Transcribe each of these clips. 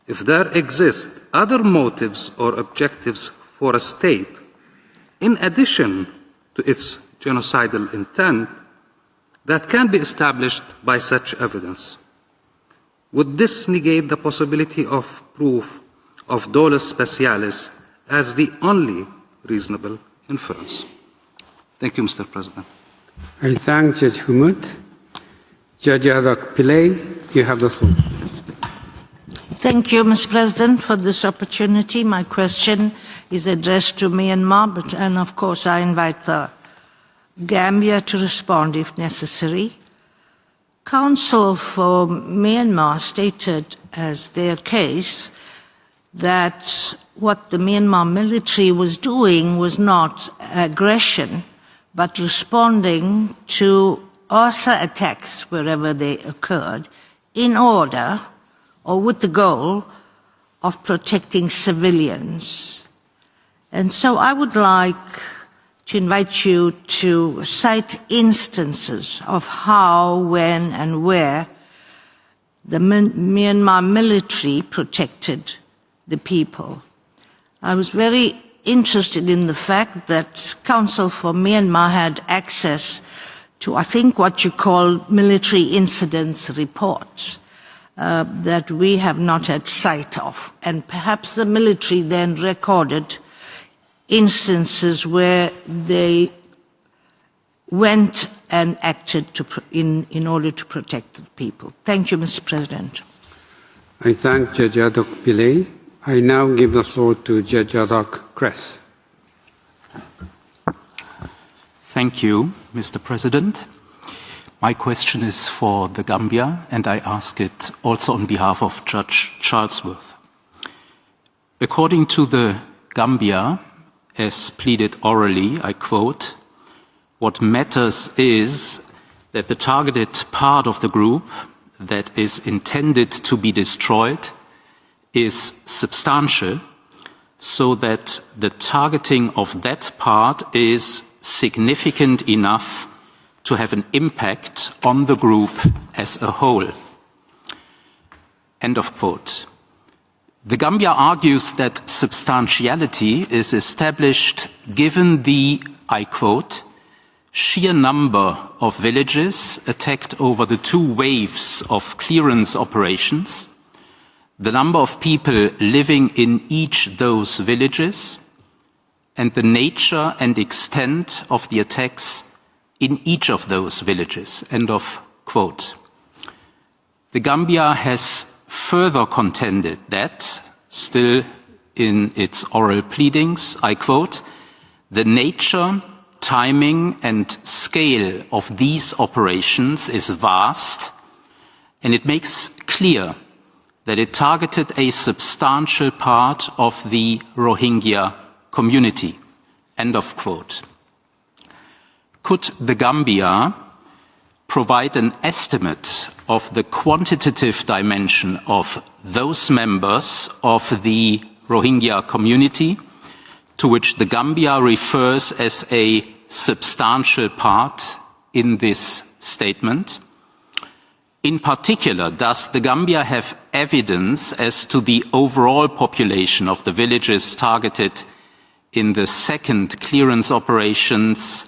if there exist other motives or objectives for a state, in addition to its genocidal intent, that can be established by such evidence. Would this negate the possibility of proof of dolus specialis as the only reasonable inference? Thank you, Mr. President. I thank Judge Humut. Judge Adak Pillay, you have the floor. Thank you, Mr. President, for this opportunity. My question is addressed to Myanmar, and of course I invite the Gambia to respond if necessary. Counsel for Myanmar stated as their case that what the Myanmar military was doing was not aggression, but responding to ARSA attacks wherever they occurred in order or with the goal of protecting civilians. And so I would like to invite you to cite instances of how, when, and where the Myanmar military protected the people. I was very interested in the fact that Counsel for Myanmar had access to, I think, what you call military incidents reports that we have not had sight of. And perhaps the military then recorded instances where they went and acted in order to protect the people. Thank you, Mr. President. I thank Judge Adak Pillay. I now give the floor to Judge Adak Kress. Thank you, Mr. President. My question is for the Gambia, and I ask it also on behalf of Judge Charlesworth. According to the Gambia, as pleaded orally, I quote, "What matters is that the targeted part of the group that is intended to be destroyed is substantial, so that the targeting of that part is significant enough to have an impact on the group as a whole." End of quote. The Gambia argues that substantiality is established given the, I quote, "sheer number of villages attacked over the 2 waves of clearance operations, the number of people living in each those villages, and the nature and extent of the attacks in each of those villages." End of quote. The Gambia has further contended that, still in its oral pleadings, I quote, "the nature, timing and scale of these operations is vast, and it makes clear that it targeted a substantial part of the Rohingya community." End of quote. Could the Gambia provide an estimate of the quantitative dimension of those members of the Rohingya community to which the Gambia refers as a substantial part in this statement? In particular, does the Gambia have evidence as to the overall population of the villages targeted in the 2nd clearance operations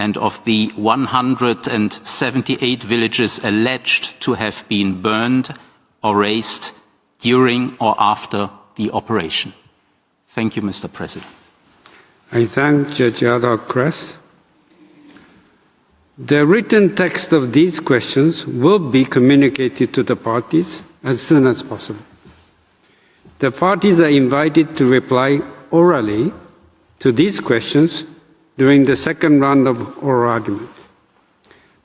and of the 178 villages alleged to have been burned or razed during or after the operation? Thank you, Mr. President. I thank Judge Adak Kress. The written text of these questions will be communicated to the parties as soon as possible. The parties are invited to reply orally to these questions during the 2nd round of oral argument.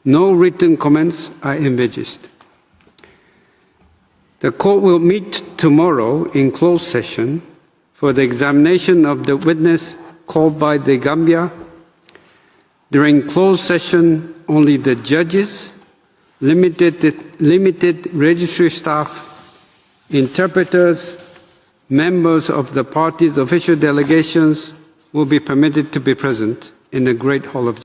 No written comments are envisaged. The court will meet tomorrow in closed session for the examination of the witness called by the Gambia. During closed session, only the judges, limited registry staff, interpreters, members of the party's official delegations will be permitted to be present in the Great Hall of